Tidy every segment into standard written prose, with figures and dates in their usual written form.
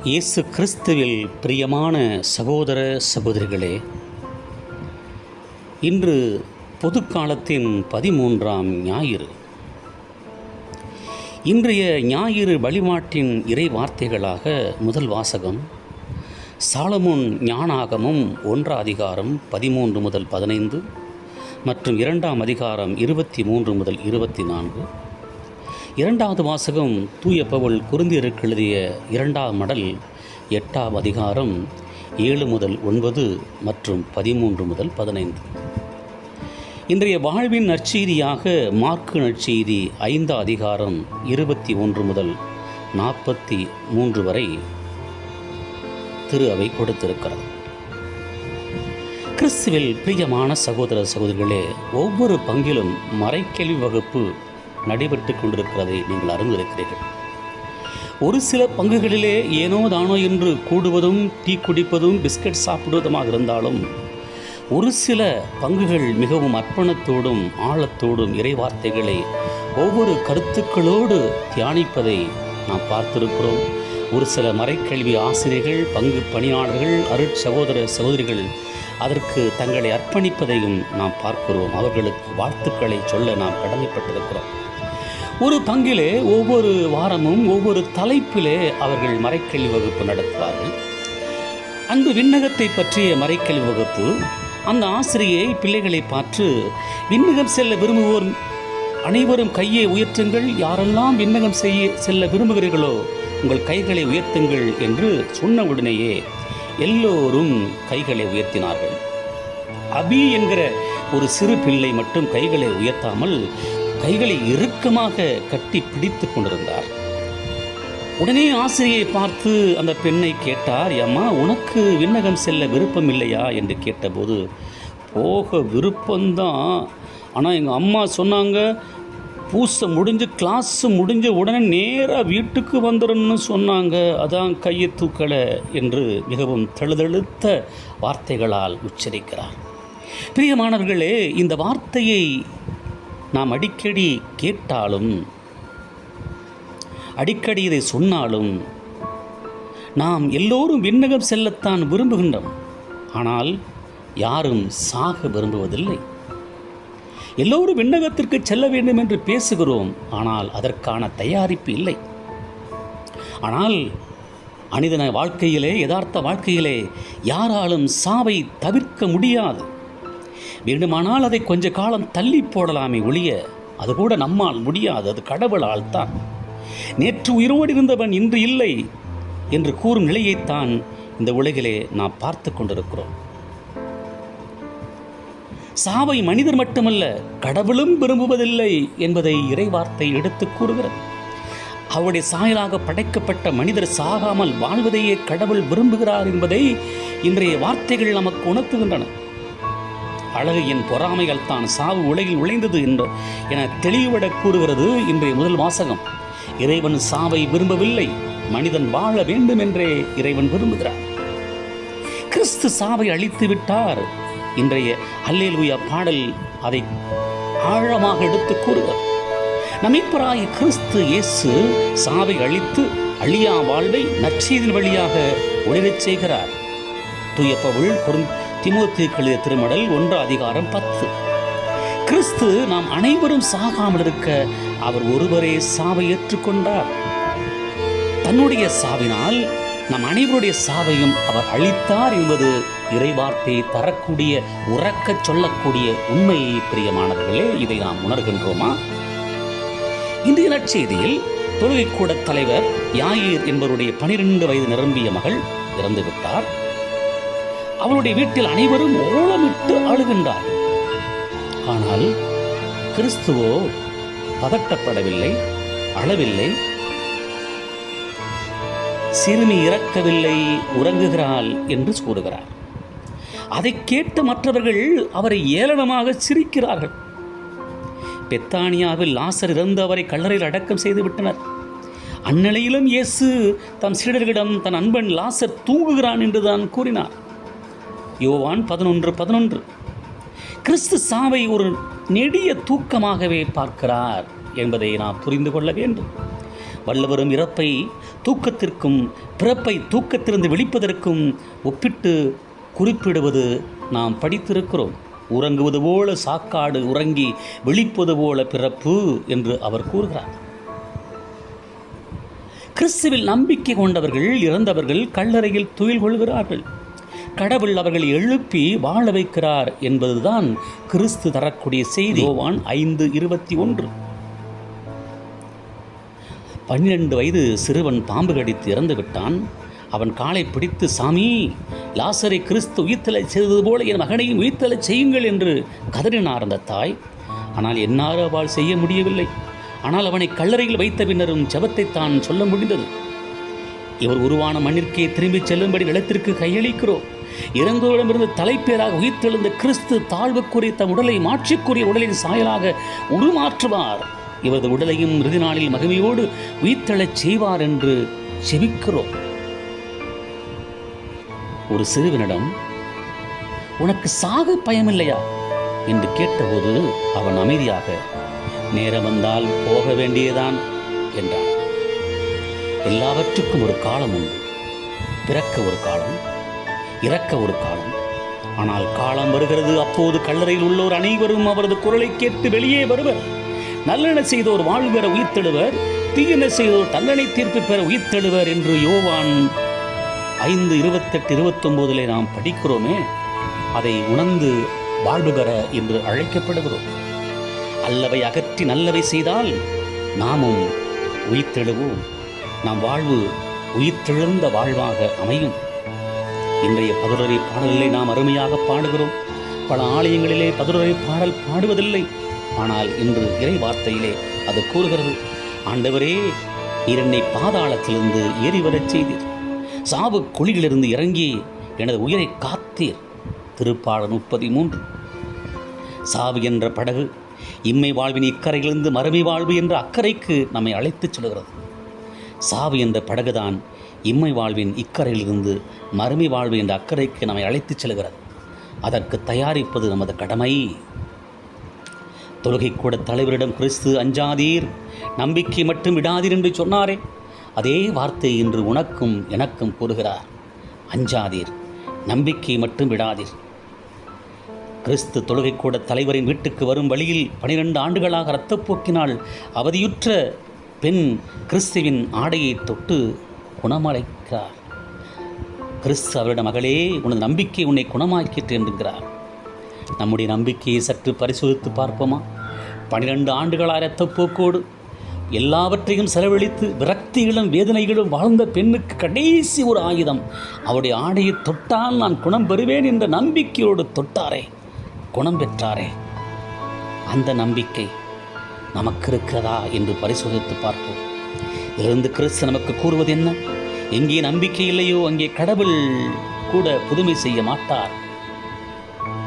இயேசு கிறிஸ்துவில் பிரியமான சகோதர சகோதரிகளே, இன்று பொதுக்காலத்தின் 13ஆம் ஞாயிறு. இன்றைய ஞாயிறு வழிபாட்டின் இறை வார்த்தைகளாக முதல் வாசகம் சாலமோன் ஞானாகமம் 1 அதிகாரம் 13 முதல் 15 மற்றும் 2 அதிகாரம் 23 முதல் 24. இரண்டாவது வாசகம் தூய பவுல் கொரிந்தியருக்கு எழுதிய 2ஆம் மடல் 8ஆம் அதிகாரம் 7 முதல் 9 மற்றும் 13 முதல் 15. இன்றைய வாழ்வின் நற்செய்தியாக மாற்கு நற்செய்தி 5 அதிகாரம் 21 முதல் 43 வரை திரு அவை கொடுத்திருக்கிறது. கிறிஸ்துவில் பிரியமான சகோதர சகோதரிகளே, ஒவ்வொரு பங்கிலும் மறைக்கல்வி வகுப்பு நடைபெற்று கொண்டிருக்கிறதை நீங்கள் அறிந்திருக்கிறீர்கள். ஒரு சில பங்குகளிலே ஏனோ தானோ என்று கூடுவதும் டீ குடிப்பதும் பிஸ்கட் சாப்பிடுவதுமாக இருந்தாலும், ஒரு சில பங்குகள் மிகவும் அர்ப்பணத்தோடும் ஆழத்தோடும் இறைவார்த்தைகளை ஒவ்வொரு கருத்துக்களோடு தியானிப்பதை நாம் பார்த்திருக்கிறோம். ஒரு சில மறைக்கல்வி ஆசிரியர்கள், பங்கு பணியாளர்கள், அருட்சகோதர சகோதரிகள் அதற்கு தங்களை அர்ப்பணிப்பதையும் நாம் பார்க்கிறோம். அவர்களுக்கு வாழ்த்துக்களை சொல்ல நாம் கடமைப்பட்டிருக்கிறோம். ஒரு பங்கிலே ஒவ்வொரு வாரமும் ஒவ்வொரு தலைப்பிலே அவர்கள் மறைக்கல்வி வகுப்பு நடத்துவார்கள். அன்று விண்ணகத்தை பற்றிய மறைக்கல்வி வகுப்பு. அந்த ஆசிரியை பிள்ளைகளை பார்த்து, விண்ணகம் செல்ல விரும்புவோர் அனைவரும் கையை உயர்த்துங்கள், யாரெல்லாம் விண்ணகம் செல்ல விரும்புகிறீர்களோ உங்கள் கைகளை உயர்த்துங்கள் என்று சொன்ன உடனேயே எல்லோரும் கைகளை உயர்த்தினார்கள். அபி என்கிற ஒரு சிறு பிள்ளை மட்டும் கைகளை உயர்த்தாமல் கைகளை இறுக்கமாக கட்டி பிடித்து கொண்டிருந்தார். உடனே ஆசிரியை பார்த்து அந்த பெண்ணை கேட்டார், அம்மா, உனக்கு விண்ணகம் செல்ல விருப்பம் இல்லையா என்று கேட்டபோது, போக விருப்பம்தான், ஆனால் எங்கள் அம்மா சொன்னாங்க பூசை முடிஞ்சு கிளாஸ் முடிஞ்ச உடனே நேராக வீட்டுக்கு வந்துடணும்னு சொன்னாங்க, அதான் கையை தூக்கலை என்று மிகவும் தழுதழுத்த வார்த்தைகளால் உச்சரிக்கிறார். பிரியமானவர்களே, இந்த வார்த்தையை நாம் அடிக்கடி கேட்டாலும், அடிக்கடி இதை சொன்னாலும், நாம் எல்லோரும் விண்ணகம் செல்லத்தான் விரும்புகின்றோம். ஆனால் யாரும் சாக விரும்புவதில்லை. எல்லோரும் விண்ணகத்திற்கு செல்ல வேண்டும் என்று பேசுகிறோம், ஆனால் அதற்கான தயாரிப்பு இல்லை. ஆனால் மனிதன வாழ்க்கையிலே, யதார்த்த வாழ்க்கையிலே யாராலும் சாவை தவிர்க்க முடியாது. வேண்டுமானால் அதை கொஞ்ச காலம் தள்ளி போடலாமே ஒழிய, அது கூட நம்மால் முடியாது, அது கடவுளால் தான். நேற்று உயிரோடு இருந்தவன் இன்று இல்லை என்று கூறும் நிலையைத்தான் இந்த உலகிலே நாம் பார்த்து கொண்டிருக்கிறோம். சாவை மனிதர் மட்டுமல்ல, கடவுளும் விரும்புவதில்லை என்பதை இறைவார்த்தை எடுத்து கூறுகிறது. அவருடைய சாயலாக படைக்கப்பட்ட மனிதர் சாகாமல் வாழ்வதையே கடவுள் விரும்புகிறார் என்பதை இன்றைய வார்த்தைகள் நமக்கு உணர்த்துகின்றன. அழகையின் பொறாமைகள் தான் சாவு உலகில் உழைந்தது என தெளிவுபட கூறுகிறது இன்றைய முதல் வாசகம். இறைவன் சாவை விரும்பவில்லை, மனிதன் வாழ வேண்டும் என்றே இறைவன் விரும்புகிறார். கிறிஸ்து சாவை அழித்து விட்டார். இன்றைய அல்லேலூயா பாடல் அதை ஆழமாக எடுத்து கூறுகிறது. நம்மீட்பராகிய கிறிஸ்து இயேசு சாவை அழித்து அழியா வாழ்வை நற்செய்தியின் வழியாக ஒளிரச் செய்கிறார். தூய பவுல் தீமோத்தேயுவுக்கு எழுதிய திருமடல் 1 அதிகாரம் 10. கிறிஸ்து நாம் அனைவரும் சாகாமல் இருக்க அவர் ஒருவரே சாவை ஏற்றுக்கொண்டார். தன்னுடைய சாவினால் நம் அனைவருடைய சாவையும் அவர் அழித்தார் என்பது இறைவார்த்தையை தரக்கூடிய, உறக்கச் சொல்லக்கூடிய உண்மையை பிரியமானவர்களே, இதை நாம் உணர்கின்றோமா? இன்றைய நற்செய்தியில் தொழுகைக்கூட தலைவர் யாயிர் என்பவருடைய 12 வயது நிரம்பிய மகள் இறந்துவிட்டார். அவருடைய வீட்டில் அனைவரும் ஓலமிட்டு அழுகின்றார். ஆனால் கிறிஸ்துவோ பதட்டப்படவில்லை, அழவில்லை. சிறுமி இறக்கவில்லை, உறங்குகிறாள் என்று கூறுகிறார். அதை கேட்ட மற்றவர்கள் அவரை ஏளனமாக சிரிக்கிறார்கள். பெத்தானியாவில் லாசர் இறந்து அவரை கல்லறையில் அடக்கம் செய்து விட்டனர். அந்நிலையிலும் இயேசு தம் சீடர்களிடம் தன் அன்பன் லாசர் தூங்குகிறான் என்றுதான் கூறினார். யோவான் 11:11. கிறிஸ்து சாவை ஒரு நெடிய தூக்கமாகவே பார்க்கிறார் என்பதை நாம் புரிந்து கொள்ள வேண்டும். வள்ளுவரும் இறப்பை தூக்கத்திற்கும் பிறப்பை தூக்கத்திலிருந்து விழிப்பதற்கும் ஒப்பிட்டு குறிப்பிடுவது நாம் படித்திருக்கிறோம். உறங்குவது போல சாக்காடு உறங்கி விழிப்பது போல பிறப்பு என்று அவர் கூறுகிறார். கிறிஸ்துவில் நம்பிக்கை கொண்டவர்கள் இறந்தவர்கள் கல்லறையில் துயில் கொள்கிறார்கள். கடவுள் அவர்களை எழுப்பி வாழ வைக்கிறார் என்பதுதான் கிறிஸ்து தரக்கூடிய செய்தி. யோவான் 5:21. 12 வயது சிறுவன் பாம்பு கடித்து இறந்து விட்டான். அவன் காலை பிடித்து, சாமி, லாசரை கிறிஸ்து உயிர்த்தலை செய்தது போல என் மகனையும் உயிர்த்தலை செய்யுங்கள் என்று கதறினார் அந்த தாய். ஆனால் என்னாறு அவள் செய்ய முடியவில்லை. ஆனால் அவனை கல்லறையில் வைத்த பின்னரும் ஜெபத்தை தான் சொல்ல முடிந்தது. இவர் உருவான மண்ணிற்கே திரும்பி செல்லும்படி நிலத்திற்கு கையளிக்கிறோம். இறந்தோரிடமிருந்து தலைப்பேராக உயிர்த்தெழுந்த கிறிஸ்து தாழ்வுக்குரிய தம் உடலை மாற்றிக்குரிய உடலின் சாயலாக உருமாற்றுவார். இவரது உடலையும் இறுதி நாளில் மகிமையோடு உயிர்த்தெழச் செய்வார் என்று செபிக்கிறோம். ஒரு சிறுவனிடம், உனக்கு சாக பயமில்லையா என்று கேட்டபோது அவன் அமைதியாக, நேரம் வந்தால் போக வேண்டியதான் என்றான். எல்லாவற்றுக்கும் ஒரு காலம் உண்டு. பிறக்க ஒரு காலம், இறக்க ஒரு காலம். ஆனால் காலம் வருகிறது, அப்போது கல்லறையில் உள்ளோர் அனைவரும் அவரது குரலை கேட்டு வெளியே வருவர். நல்லெண்ண செய்தோர் வாழ்வு பெற உயிர்த்தெழுவர், தீயெண்ண செய்தோர் தண்டனை தீர்ப்பு பெற உயிர்த்தெழுவர் என்று யோவான் 5:28-29 நாம் படிக்கிறோமே. அதை உணர்ந்து வாழ்வு பெற என்று அழைக்கப்படுகிறோம். அல்லவை அகற்றி நல்லவை செய்தால் நாமும் உயிர்த்தெழுவோம். நாம் வாழ்வு உயிர்த்தெழுந்த வாழ்வாக அமையும். இன்றைய பதிலுரை பாடல்களை நாம் அருமையாக பாடுகிறோம். பல ஆலயங்களிலே பதிலுரை பாடல் பாடுவதில்லை. ஆனால் இன்று இறை வார்த்தையிலே அது கூறுகிறது, ஆண்டவரே, நீர் என்னை பாதாளத்திலிருந்து ஏறி வரச் செய்தீர், சாவு குழியிலிருந்து இறங்கி எனது உயிரை காத்தீர். திருப்பாடல் 33. சாவு என்ற படகு இம்மை வாழ்வின் இக்கரையிலிருந்து மறுமை வாழ்வு என்ற அக்கறைக்கு நம்மை அழைத்துச் செல்கிறது. சாவு என்ற படகுதான் இம்மை வாழ்வின் இக்கரையிலிருந்து மறுமை வாழ்வு என்ற அக்கறைக்கு நம்மை அழைத்துச் செல்கிறது. அதற்கு தயாரிப்பது நமது கடமை. தொழுகை கூட தலைவரிடம் கிறிஸ்து அஞ்சாதீர், நம்பிக்கை மட்டும் விடாதீர் என்று சொன்னாரே, அதே வார்த்தை இன்று உனக்கும் எனக்கும் கூறுகிறார். அஞ்சாதீர், நம்பிக்கை மட்டும் விடாதீர். கிறிஸ்து தொழுகை கூட தலைவரின் வீட்டுக்கு வரும் வழியில் 12 ஆண்டுகளாக இரத்தப்போக்கினால் அவதியுற்ற பெண் கிறிஸ்துவின் ஆடையை தொட்டு குணமடைக்கிறார். கிறிஸ்து அவரிடம், மகளே, உனது நம்பிக்கை உன்னை குணமாக்கிற்று என்கிறார். நம்முடைய நம்பிக்கையை சற்று பரிசோதித்து பார்ப்போமா? 12 ஆண்டுகளாக இரத்தப்போக்கோடு எல்லாவற்றையும் செலவழித்து விரக்திகளும் வேதனைகளும் வாழ்ந்த பெண்ணுக்கு கடைசி ஒரு ஆயுதம், அவருடைய ஆடையை தொட்டால் நான் குணம் பெறுவேன் என்ற நம்பிக்கையோடு தொட்டாரே, குணம் பெற்றாரே. அந்த நம்பிக்கை நமக்கு இருக்கிறதா என்று பரிசோதித்து பார்ப்போம். இதிலிருந்து கிறிஸ்து நமக்கு கூறுவது என்ன? எங்கே நம்பிக்கை இல்லையோ அங்கே கடவுள் கூட புதுமை செய்ய மாட்டார்.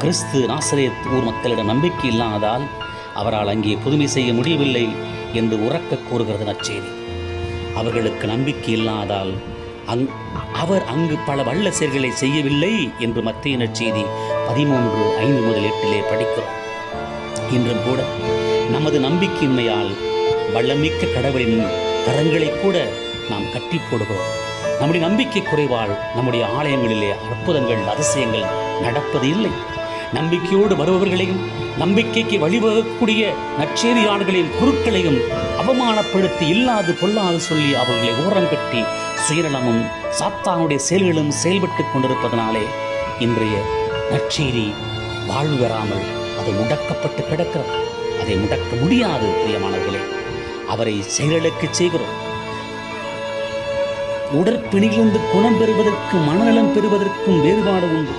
கிறிஸ்து நாசரேத் ஊர் மக்களிடம் நம்பிக்கை இல்லாததால் அவரால் அங்கே புதுமை செய்ய முடியவில்லை என்று உரக்க கூறுகிறது நற்செய்தி. அவர்களுக்கு நம்பிக்கை இல்லாதால் அவர் அங்கு பல வல்ல செயல்களை செய்யவில்லை என்று மத்திய நற்செய்தி 13:5-8 படிக்கிறோம். இன்றும் கூட நமது நம்பிக்கையின்மையால் வல்லமிக்க கடவுளின் கரங்களை கூட நாம் கட்டி போடுகிறோம். நம்முடைய நம்பிக்கை குறைவால் நம்முடைய ஆலயங்களிலே அற்புதங்கள் அதிசயங்கள் நடப்பது இல்லை. நம்பிக்கையோடு வருபவர்களையும் நம்பிக்கைக்கு வழிவகக்கூடிய நற்செய்தியாளர்களின் குருக்களையும் அவமானப்படுத்தி இல்லாது பொல்லாது சொல்லி அவர்களை ஓரங்கட்டி சுயநலமும் சாத்தானுடைய செயல்களும் செயல்பட்டு கொண்டிருப்பதனாலே இன்றைய நற்செய்தி வாழ்வு பெறாமல் அது முடக்கப்பட்டு கிடக்கிறது. அதை முடக்க முடியாது. பிரியமானவர்களே, அவரை செயலுக்கு செய்கிறோம். உடற்பிணியிலிருந்து குணம் பெறுவதற்கும் மனநலம் பெறுவதற்கும் வேறுபாடு உண்டு.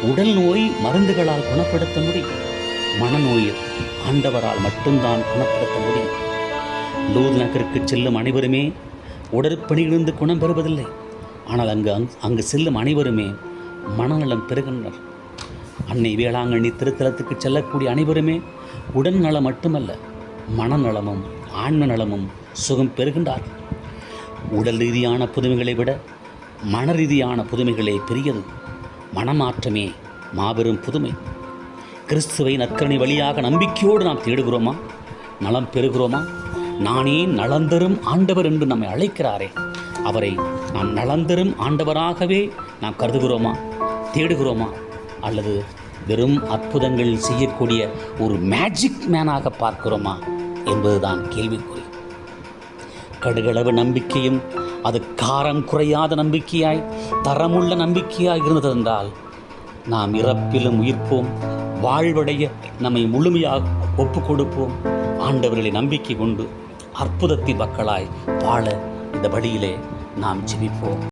உடல் நோய் மருந்துகளால் குணப்படுத்த முடியும். மனநோயை ஆண்டவரால் மட்டும்தான் குணப்படுத்த முடியும். லூத் நகருக்கு செல்லும் அனைவருமே உடற்பிணியிலிருந்து குணம் பெறுவதில்லை. ஆனால் அங்கு செல்லும் அனைவருமே மனநலம் பெறுகின்றனர். அன்னை வேளாங்கண்ணி திருத்தலத்துக்கு செல்லக்கூடிய அனைவருமே உடல் நலம் மட்டுமல்ல, மனநலமும் ஆன்ம நலமும் சுகம் பெறுகின்றார்கள். உடல் ரீதியான புதுமைகளை விட மன ரீதியான புதுமைகளே பெரியது. மனமாற்றமே மாபெரும் புதுமை. கிறிஸ்துவை நற்கருணை வழியாக நம்பிக்கையோடு நாம் தேடுகிறோமா? நலம் பெறுகிறோமா? நானே நலந்தரும் ஆண்டவர் என்று நம்மை அழைக்கிறாரே, அவரை நாம் நலந்தரும் ஆண்டவராகவே நாம் கருதுகிறோமா, தேடுகிறோமா, அல்லது வெறும் அற்புதங்கள் செய்யக்கூடிய ஒரு மேஜிக் மேனாக பார்க்கிறோமா என்பதுதான் கேள்விக்குறி. கடுகளவு நம்பிக்கையும் அது காரம் குறையாத நம்பிக்கையாய், தரமுள்ள நம்பிக்கையாய் இருந்ததென்றால் நாம் இறப்பிலும் உயிர்ப்போம், வாழ்வடைய நம்மை முழுமையாக ஒப்பு கொடுப்போம். ஆண்டவர்களை நம்பிக்கை கொண்டு அற்புதத்தின் மக்களாய் வாழ இந்த வழியிலே நாம் ஜெபிப்போம்.